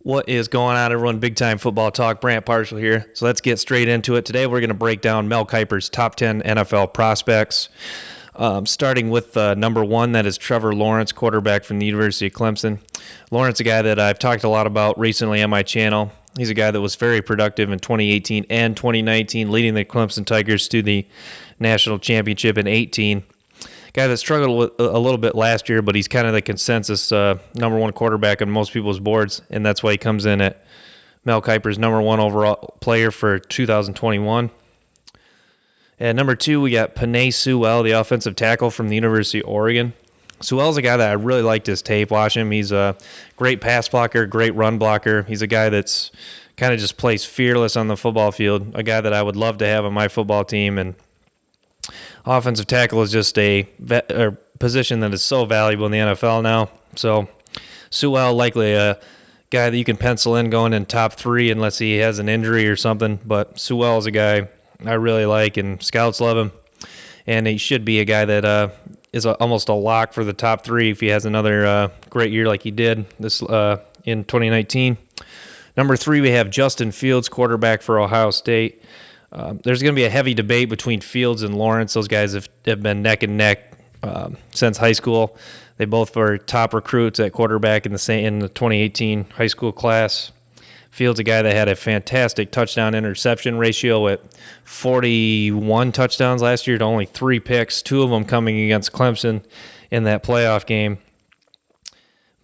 What is going on, everyone? Big Time Football Talk. Brandt Parshall here. So let's get straight into it. Today we're going to break down Mel Kiper's top 10 NFL prospects, starting with number one, that is Trevor Lawrence, quarterback from the University of Clemson. Lawrence, a guy that I've talked a lot about recently on my channel. He's a guy that was very productive in 2018 and 2019, leading the Clemson Tigers to the national championship in 2018. Guy that struggled a little bit last year, but he's kind of the consensus number one quarterback on most people's boards, and that's why he comes in at Mel Kiper's number one overall player for 2021. And number two, we got Penei Sewell, the offensive tackle from the University of Oregon. Sewell's a guy that I really liked his tape. Watch him. He's a great pass blocker, great run blocker. He's a guy that's kind of just plays fearless on the football field, a guy that I would love to have on my football team. And offensive tackle is just a position that is so valuable in the NFL now. So Sewell, likely a guy that you can pencil in going in top three unless he has an injury or something. But Sewell is a guy I really like, and scouts love him. And he should be a guy that is almost a lock for the top three if he has another great year like he did this in 2019. Number three, we have Justin Fields, quarterback for Ohio State. There's going to be a heavy debate between Fields and Lawrence. Those guys have been neck and neck since high school. They both were top recruits at quarterback in the 2018 high school class. Fields, a guy that had a fantastic touchdown-interception ratio at 41 touchdowns last year to only 3 picks, 2 of them coming against Clemson in that playoff game.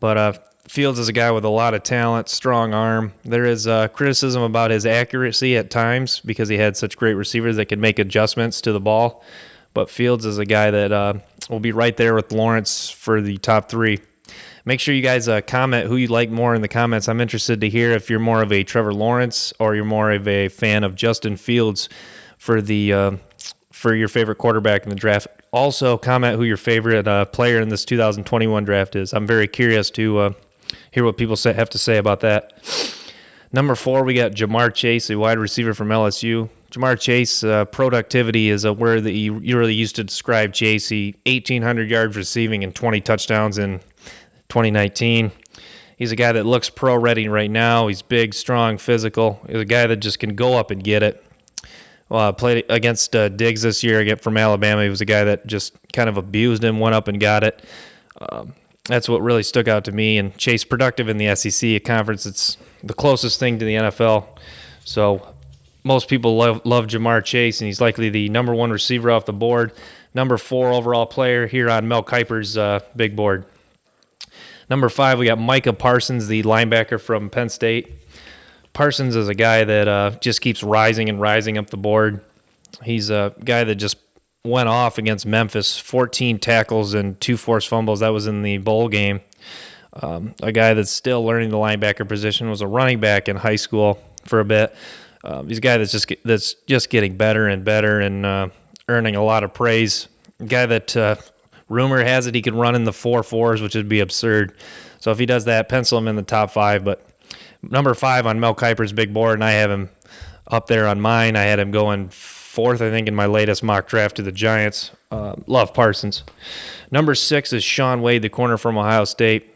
But Fields is a guy with a lot of talent, strong arm. There is criticism about his accuracy at times because he had such great receivers that could make adjustments to the ball. But Fields is a guy that will be right there with Lawrence for the top three. Make sure you guys comment who you like more in the comments. I'm interested to hear if you're more of a Trevor Lawrence or you're more of a fan of Justin Fields for your favorite quarterback in the draft. Also, comment who your favorite player in this 2021 draft is. I'm very curious to hear what people have to say about that. Number 4, we got Jamar Chase, a wide receiver from LSU. Jamar Chase, productivity is a word that you really used to describe Chase. He 1,800 yards receiving and 20 touchdowns in 2019. He's a guy that looks pro-ready right now. He's big, strong, physical. He's a guy that just can go up and get it. Played against Diggs this year from Alabama. He was a guy that just kind of abused him, went up and got it. That's what really stuck out to me. And Chase, productive in the SEC, a conference that's the closest thing to the NFL. So most people love Jamar Chase, and he's likely the number one receiver off the board. Number 4 overall player here on Mel Kiper's big board. Number 5, we got Micah Parsons, the linebacker from Penn State. Parsons is a guy that just keeps rising and rising up the board. He's a guy that just went off against Memphis, 14 tackles and 2 forced fumbles. That was in the bowl game. A guy that's still learning the linebacker position, was a running back in high school for a bit. He's a guy that's just getting better and better and earning a lot of praise. A guy that rumor has it he could run in the 4.4s, which would be absurd. So if he does that, pencil him in the top 5. But number 5 on Mel Kiper's big board, and I have him up there on mine. I had him going 4th, I think, in my latest mock draft to the Giants. Love Parsons. Number 6 is Shaun Wade, the corner from Ohio State.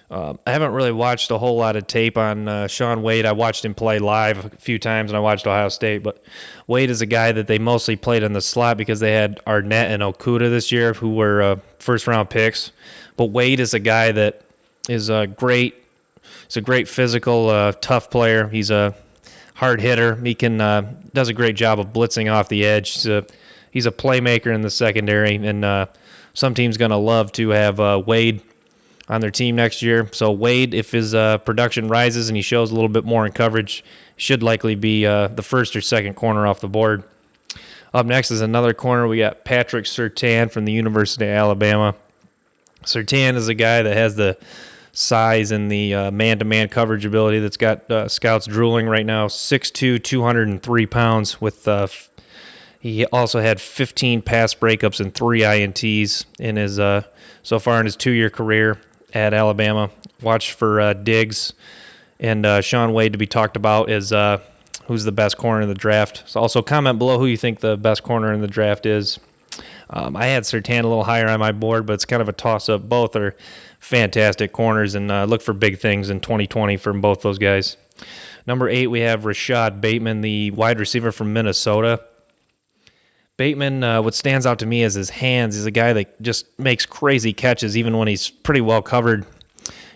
I haven't really watched a whole lot of tape on Shaun Wade. I watched him play live a few times, and I watched Ohio State. But Wade is a guy that they mostly played in the slot because they had Arnett and Okudah this year, who were first-round picks. But Wade is a guy that is great. He's a great physical, tough player. He's a hard hitter. He does a great job of blitzing off the edge. He's a playmaker in the secondary, and some team's going to love to have Wade on their team next year. So Wade, if his production rises and he shows a little bit more in coverage, should likely be the first or second corner off the board. Up next is another corner. We got Patrick Surtain from the University of Alabama. Surtain is a guy that has the size and the man-to-man coverage ability that's got scouts drooling right now. 6'2", 203 pounds. He also had 15 pass breakups and 3 INTs in his so far in his 2-year career at Alabama. Watch for Diggs and Shaun Wade to be talked about as who's the best corner in the draft. So also comment below who you think the best corner in the draft is. I had Surtain a little higher on my board, but it's kind of a toss-up. Both are fantastic corners, and look for big things in 2020 from both those guys. Number 8, we have Rashad Bateman, the wide receiver from Minnesota. Bateman, what stands out to me is his hands. He's a guy that just makes crazy catches even when he's pretty well covered.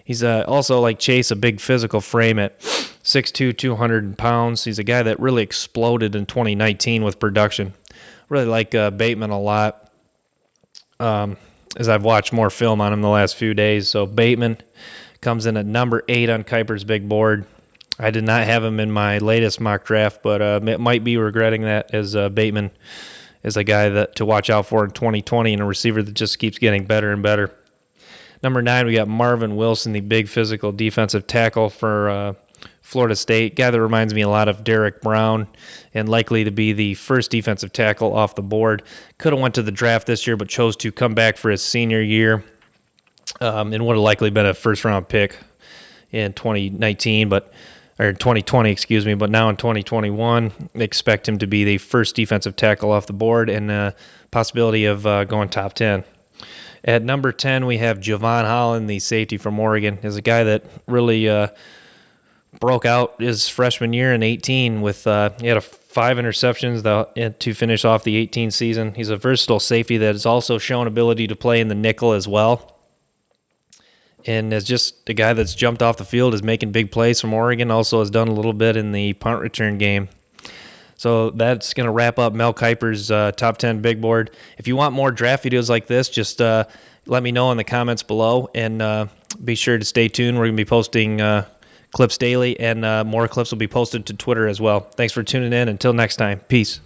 He's also, like Chase, a big physical frame at 6'2", 200 pounds. He's a guy that really exploded in 2019 with production. Really like Bateman a lot as I've watched more film on him the last few days. So Bateman comes in at number 8 on Kiper's big board. I did not have him in my latest mock draft, but might be regretting that, as Bateman is a guy that to watch out for in 2020 and a receiver that just keeps getting better and better. Number 9, we got Marvin Wilson, the big physical defensive tackle for Florida State. Guy that reminds me a lot of Derek Brown and likely to be the first defensive tackle off the board. Could have went to the draft this year, but chose to come back for his senior year and would have likely been a first-round pick in 2019, or 2020, excuse me, but now in 2021, expect him to be the first defensive tackle off the board and possibility of going top 10. At number 10, we have Javon Holland, the safety from Oregon. Is a guy that really broke out his freshman year in 18 with he had 5 interceptions to finish off the 18 season. He's a versatile safety that has also shown ability to play in the nickel as well. And as just a guy that's jumped off the field, is making big plays from Oregon, also has done a little bit in the punt return game. So that's going to wrap up Mel Kiper's top 10 big board. If you want more draft videos like this, just let me know in the comments below, and be sure to stay tuned. We're going to be posting clips daily, and more clips will be posted to Twitter as well. Thanks for tuning in. Until next time, peace.